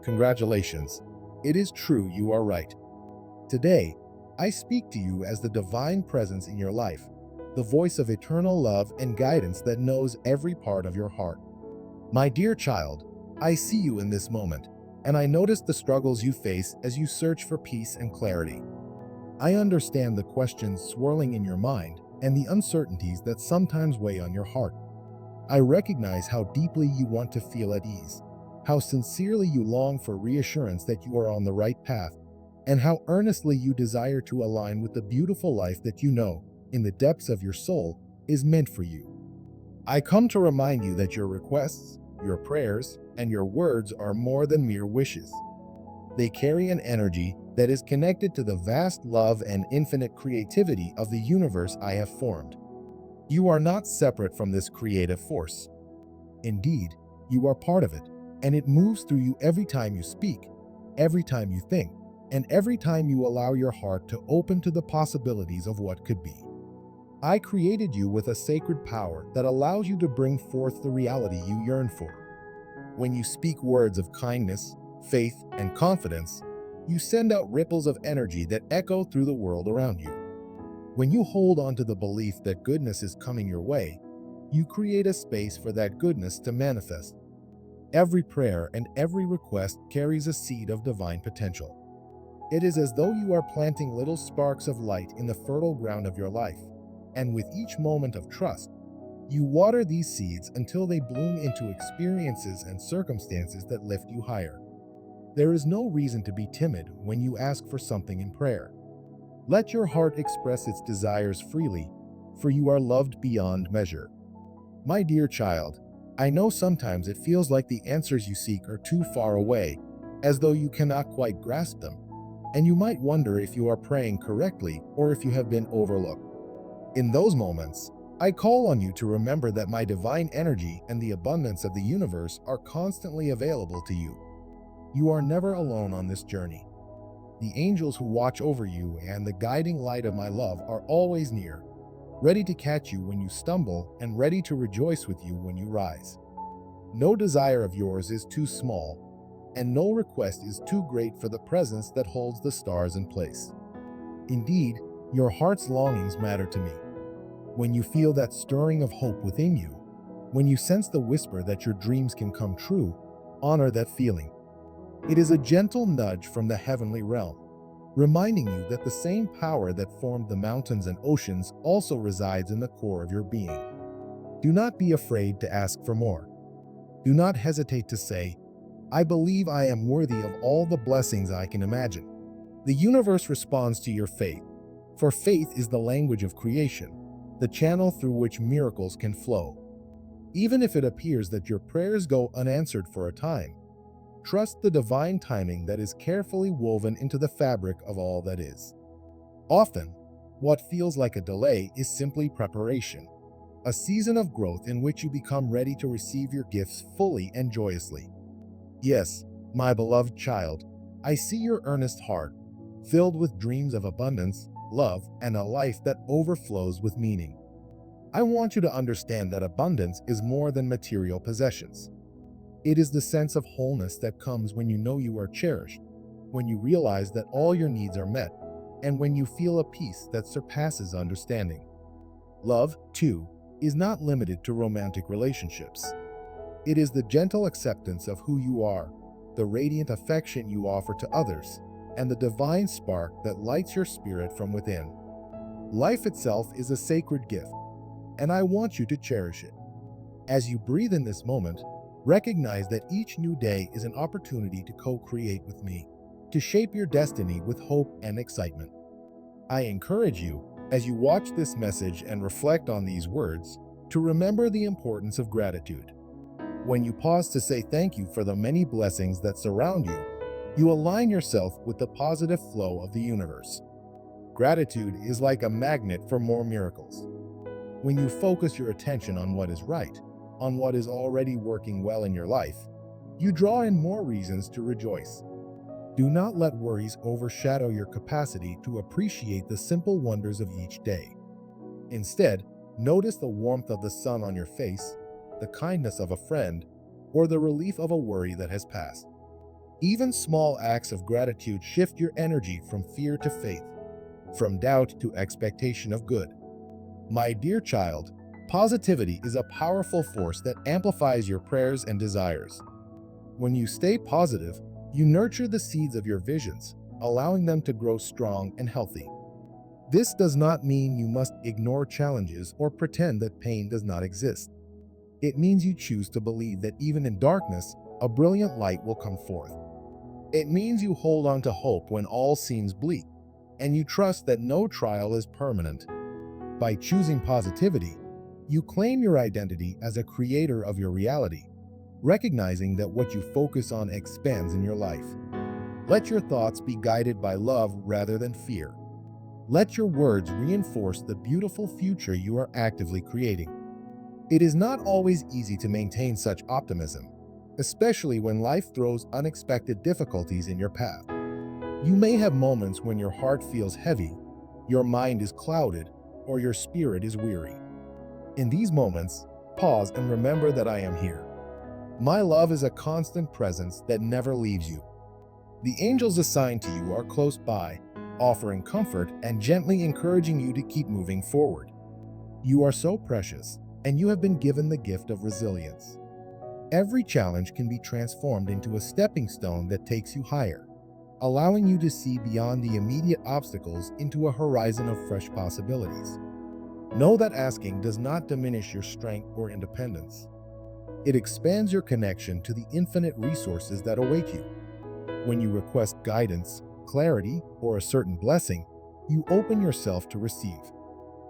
Congratulations. It is true, you are right. Today, I speak to you as the divine presence in your life, the voice of eternal love and guidance that knows every part of your heart. My dear child, I see you in this moment, and I notice the struggles you face as you search for peace and clarity. I understand the questions swirling in your mind and the uncertainties that sometimes weigh on your heart. I recognize how deeply you want to feel at ease, how sincerely you long for reassurance that you are on the right path, and how earnestly you desire to align with the beautiful life that you know, in the depths of your soul, is meant for you. I come to remind you that your requests, your prayers, and your words are more than mere wishes. They carry an energy that is connected to the vast love and infinite creativity of the universe I have formed. You are not separate from this creative force. Indeed, you are part of it, and it moves through you every time you speak, every time you think, and every time you allow your heart to open to the possibilities of what could be. I created you with a sacred power that allows you to bring forth the reality you yearn for. When you speak words of kindness, faith, and confidence, you send out ripples of energy that echo through the world around you. When you hold on to the belief that goodness is coming your way, you create a space for that goodness to manifest. Every prayer and every request carries a seed of divine potential. It is as though you are planting little sparks of light in the fertile ground of your life, and with each moment of trust, you water these seeds until they bloom into experiences and circumstances that lift you higher. There is no reason to be timid when you ask for something in prayer. Let your heart express its desires freely, for you are loved beyond measure. My dear child, I know sometimes it feels like the answers you seek are too far away, as though you cannot quite grasp them, and you might wonder if you are praying correctly or if you have been overlooked. In those moments, I call on you to remember that my divine energy and the abundance of the universe are constantly available to you. You are never alone on this journey. The angels who watch over you and the guiding light of my love are always near, ready to catch you when you stumble and ready to rejoice with you when you rise. No desire of yours is too small, and no request is too great for the presence that holds the stars in place. Indeed, your heart's longings matter to me. When you feel that stirring of hope within you, when you sense the whisper that your dreams can come true, honor that feeling. It is a gentle nudge from the heavenly realm, reminding you that the same power that formed the mountains and oceans also resides in the core of your being. Do not be afraid to ask for more. Do not hesitate to say, I believe I am worthy of all the blessings I can imagine. The universe responds to your faith, for faith is the language of creation, the channel through which miracles can flow. Even if it appears that your prayers go unanswered for a time, trust the divine timing that is carefully woven into the fabric of all that is. Often, what feels like a delay is simply preparation, a season of growth in which you become ready to receive your gifts fully and joyously. Yes, my beloved child, I see your earnest heart, filled with dreams of abundance, love, and a life that overflows with meaning. I want you to understand that abundance is more than material possessions. It is the sense of wholeness that comes when you know you are cherished, when you realize that all your needs are met, and when you feel a peace that surpasses understanding. Love, too, is not limited to romantic relationships. It is the gentle acceptance of who you are, the radiant affection you offer to others, and the divine spark that lights your spirit from within. Life itself is a sacred gift, and I want you to cherish it. As you breathe in this moment, recognize that each new day is an opportunity to co-create with me, to shape your destiny with hope and excitement. I encourage you, as you watch this message and reflect on these words, to remember the importance of gratitude. When you pause to say thank you for the many blessings that surround you, you align yourself with the positive flow of the universe. Gratitude is like a magnet for more miracles. When you focus your attention on what is right, on what is already working well in your life, you draw in more reasons to rejoice. Do not let worries overshadow your capacity to appreciate the simple wonders of each day. Instead, notice the warmth of the sun on your face, the kindness of a friend, or the relief of a worry that has passed. Even small acts of gratitude shift your energy from fear to faith, from doubt to expectation of good. My dear child, positivity is a powerful force that amplifies your prayers and desires. When you stay positive, you nurture the seeds of your visions, allowing them to grow strong and healthy. This does not mean you must ignore challenges or pretend that pain does not exist. It means you choose to believe that even in darkness, a brilliant light will come forth. It means you hold on to hope when all seems bleak, and you trust that no trial is permanent. By choosing positivity, you claim your identity as a creator of your reality, recognizing that what you focus on expands in your life. Let your thoughts be guided by love rather than fear. Let your words reinforce the beautiful future you are actively creating. It is not always easy to maintain such optimism, especially when life throws unexpected difficulties in your path. You may have moments when your heart feels heavy, your mind is clouded, or your spirit is weary. In these moments, pause and remember that I am here. My love is a constant presence that never leaves you. The angels assigned to you are close by, offering comfort and gently encouraging you to keep moving forward. You are so precious, and you have been given the gift of resilience. Every challenge can be transformed into a stepping stone that takes you higher, allowing you to see beyond the immediate obstacles into a horizon of fresh possibilities. Know that asking does not diminish your strength or independence. It expands your connection to the infinite resources that await you. When you request guidance, clarity, or a certain blessing, you open yourself to receive.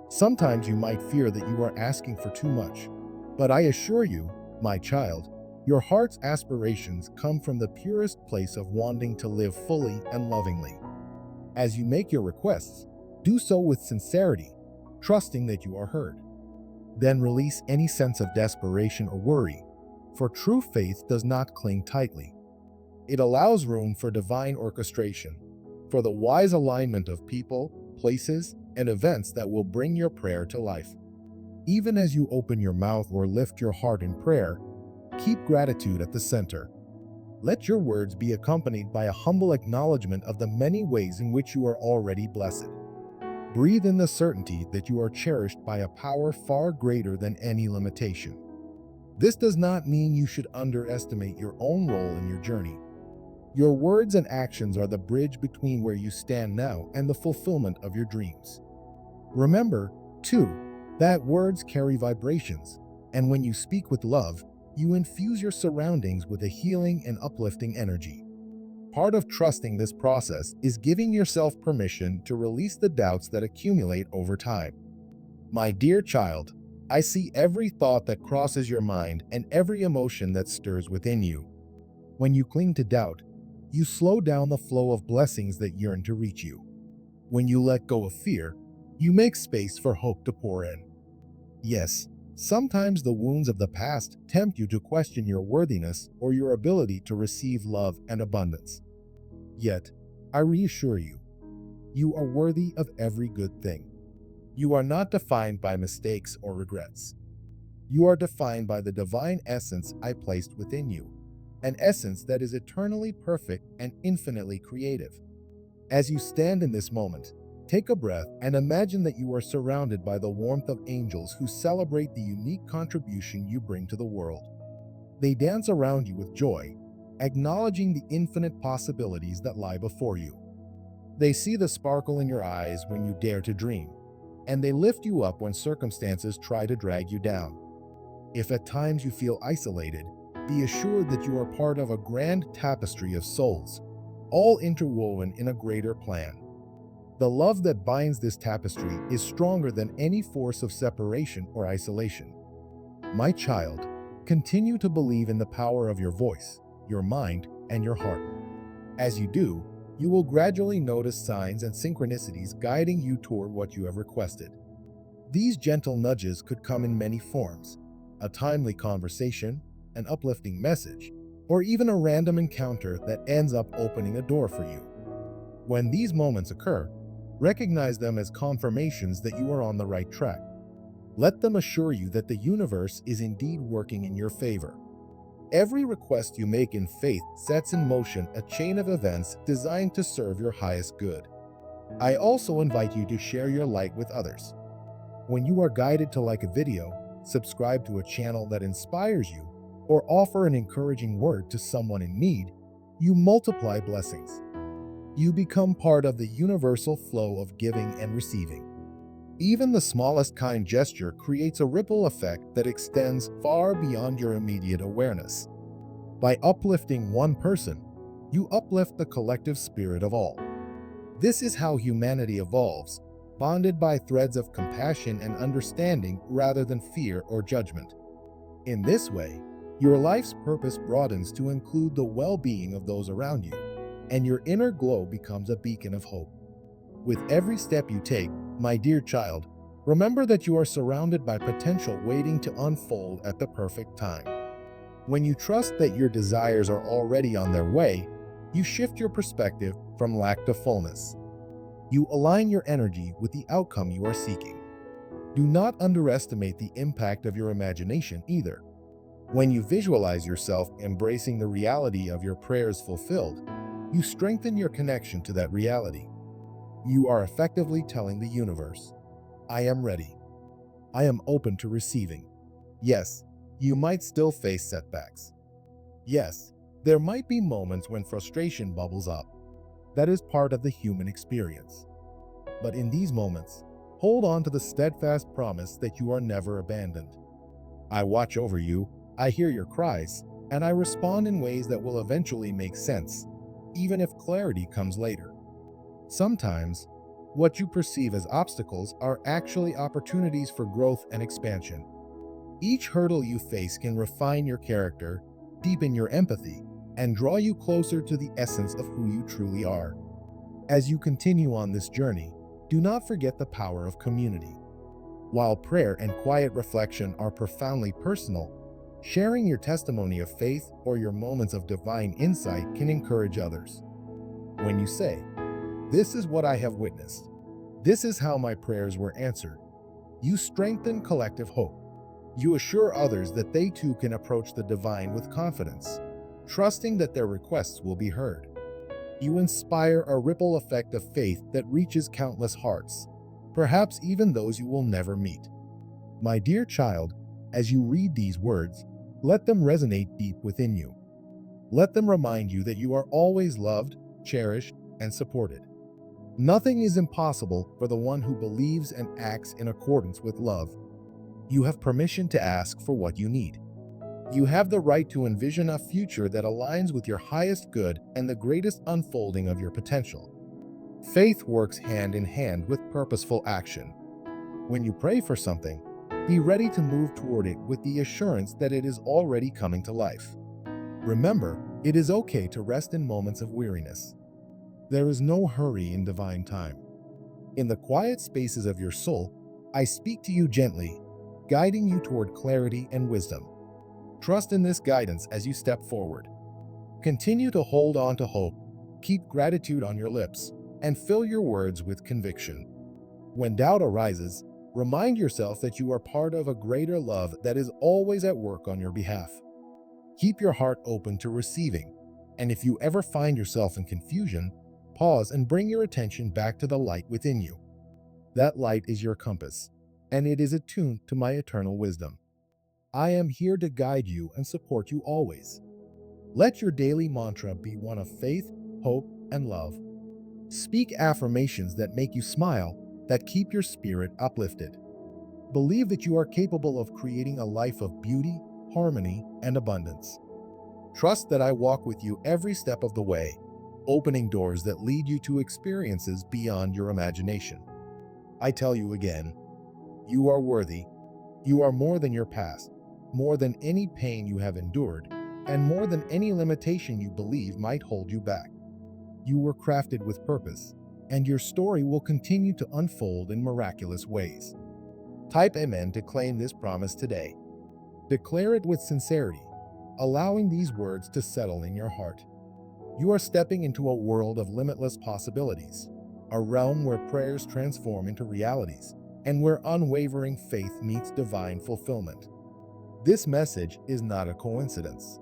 Sometimes you might fear that you are asking for too much, but I assure you, my child, your heart's aspirations come from the purest place of wanting to live fully and lovingly. As you make your requests, do so with sincerity, trusting that you are heard. Then release any sense of desperation or worry, for true faith does not cling tightly. It allows room for divine orchestration, for the wise alignment of people, places, and events that will bring your prayer to life. Even as you open your mouth or lift your heart in prayer, keep gratitude at the center. Let your words be accompanied by a humble acknowledgement of the many ways in which you are already blessed. Breathe in the certainty that you are cherished by a power far greater than any limitation. This does not mean you should underestimate your own role in your journey. Your words and actions are the bridge between where you stand now and the fulfillment of your dreams. Remember, too, that words carry vibrations, and when you speak with love, you infuse your surroundings with a healing and uplifting energy. Part of trusting this process is giving yourself permission to release the doubts that accumulate over time. My dear child, I see every thought that crosses your mind and every emotion that stirs within you. When you cling to doubt, you slow down the flow of blessings that yearn to reach you. When you let go of fear, you make space for hope to pour in. Yes, sometimes the wounds of the past tempt you to question your worthiness or your ability to receive love and abundance. Yet, I reassure you, you are worthy of every good thing. You are not defined by mistakes or regrets. You are defined by the divine essence I placed within you, an essence that is eternally perfect and infinitely creative. As you stand in this moment, take a breath and imagine that you are surrounded by the warmth of angels who celebrate the unique contribution you bring to the world. They dance around you with joy, acknowledging the infinite possibilities that lie before you. They see the sparkle in your eyes when you dare to dream, and they lift you up when circumstances try to drag you down. If at times you feel isolated, be assured that you are part of a grand tapestry of souls, all interwoven in a greater plan. The love that binds this tapestry is stronger than any force of separation or isolation. My child, continue to believe in the power of your voice, your mind, and your heart. As you do, you will gradually notice signs and synchronicities guiding you toward what you have requested. These gentle nudges could come in many forms: a timely conversation, an uplifting message, or even a random encounter that ends up opening a door for you. When these moments occur, recognize them as confirmations that you are on the right track. Let them assure you that the universe is indeed working in your favor. Every request you make in faith sets in motion a chain of events designed to serve your highest good. I also invite you to share your light with others. When you are guided to like a video, subscribe to a channel that inspires you, or offer an encouraging word to someone in need, you multiply blessings. You become part of the universal flow of giving and receiving. Even the smallest kind gesture creates a ripple effect that extends far beyond your immediate awareness. By uplifting one person, you uplift the collective spirit of all. This is how humanity evolves, bonded by threads of compassion and understanding rather than fear or judgment. In this way, your life's purpose broadens to include the well-being of those around you, and your inner glow becomes a beacon of hope. With every step you take, my dear child, remember that you are surrounded by potential waiting to unfold at the perfect time. When you trust that your desires are already on their way, you shift your perspective from lack to fullness. You align your energy with the outcome you are seeking. Do not underestimate the impact of your imagination either. When you visualize yourself embracing the reality of your prayers fulfilled, you strengthen your connection to that reality. You are effectively telling the universe, I am ready. I am open to receiving. Yes, you might still face setbacks. Yes, there might be moments when frustration bubbles up. That is part of the human experience. But in these moments, hold on to the steadfast promise that you are never abandoned. I watch over you, I hear your cries, and I respond in ways that will eventually make sense, even if clarity comes later. Sometimes, what you perceive as obstacles are actually opportunities for growth and expansion. Each hurdle you face can refine your character, deepen your empathy, and draw you closer to the essence of who you truly are. As you continue on this journey, do not forget the power of community. While prayer and quiet reflection are profoundly personal, sharing your testimony of faith or your moments of divine insight can encourage others. When you say, "This is what I have witnessed. This is how my prayers were answered," you strengthen collective hope. You assure others that they too can approach the divine with confidence, trusting that their requests will be heard. You inspire a ripple effect of faith that reaches countless hearts, perhaps even those you will never meet. My dear child, as you read these words, let them resonate deep within you. Let them remind you that you are always loved, cherished, and supported. Nothing is impossible for the one who believes and acts in accordance with love. You have permission to ask for what you need. You have the right to envision a future that aligns with your highest good and the greatest unfolding of your potential. Faith works hand in hand with purposeful action. When you pray for something, be ready to move toward it with the assurance that it is already coming to life. Remember, it is okay to rest in moments of weariness. There is no hurry in divine time. In the quiet spaces of your soul, I speak to you gently, guiding you toward clarity and wisdom. Trust in this guidance as you step forward. Continue to hold on to hope, keep gratitude on your lips, and fill your words with conviction. When doubt arises, remind yourself that you are part of a greater love that is always at work on your behalf. Keep your heart open to receiving, and if you ever find yourself in confusion, pause and bring your attention back to the light within you. That light is your compass, and it is attuned to my eternal wisdom. I am here to guide you and support you always. Let your daily mantra be one of faith, hope, and love. Speak affirmations that make you smile, that keep your spirit uplifted. Believe that you are capable of creating a life of beauty, harmony, and abundance. Trust that I walk with you every step of the way, opening doors that lead you to experiences beyond your imagination. I tell you again, you are worthy. You are more than your past, more than any pain you have endured, and more than any limitation you believe might hold you back. You were crafted with purpose, and your story will continue to unfold in miraculous ways. Type Amen to claim this promise today. Declare it with sincerity, allowing these words to settle in your heart. You are stepping into a world of limitless possibilities, a realm where prayers transform into realities, and where unwavering faith meets divine fulfillment. This message is not a coincidence.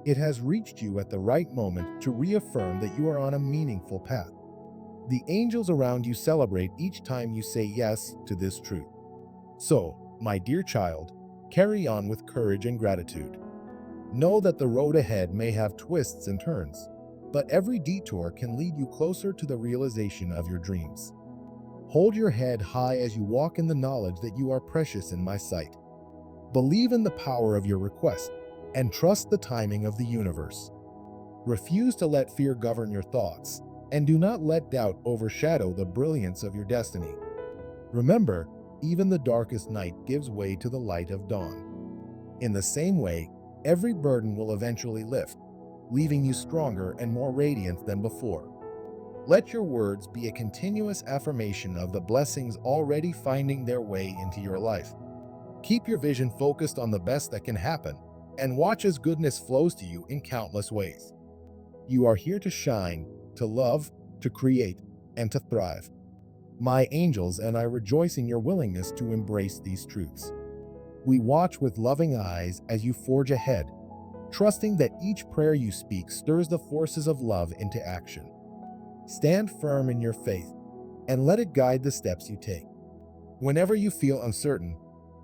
It has reached you at the right moment to reaffirm that you are on a meaningful path. The angels around you celebrate each time you say yes to this truth. So, my dear child, carry on with courage and gratitude. Know that the road ahead may have twists and turns, but every detour can lead you closer to the realization of your dreams. Hold your head high as you walk in the knowledge that you are precious in my sight. Believe in the power of your request and trust the timing of the universe. Refuse to let fear govern your thoughts, and do not let doubt overshadow the brilliance of your destiny. Remember, even the darkest night gives way to the light of dawn. In the same way, every burden will eventually lift, leaving you stronger and more radiant than before. Let your words be a continuous affirmation of the blessings already finding their way into your life. Keep your vision focused on the best that can happen, and watch as goodness flows to you in countless ways. You are here to shine, to love, to create, and to thrive. My angels and I rejoice in your willingness to embrace these truths. We watch with loving eyes as you forge ahead, trusting that each prayer you speak stirs the forces of love into action. Stand firm in your faith and let it guide the steps you take. Whenever you feel uncertain,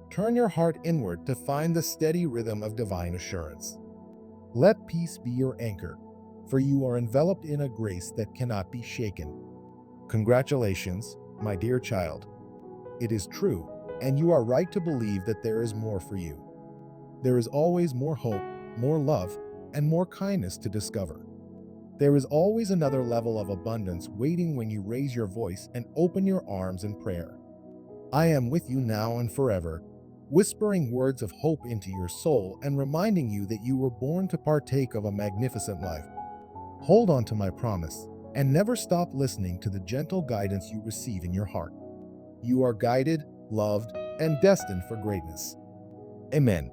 turn your heart inward to find the steady rhythm of divine assurance. Let peace be your anchor, for you are enveloped in a grace that cannot be shaken. Congratulations, my dear child. It is true, and you are right to believe that there is more for you. There is always more hope, more love, and more kindness to discover. There is always another level of abundance waiting when you raise your voice and open your arms in prayer. I am with you now and forever, whispering words of hope into your soul and reminding you that you were born to partake of a magnificent life. Hold on to my promise and never stop listening to the gentle guidance you receive in your heart. You are guided, loved, and destined for greatness. Amen.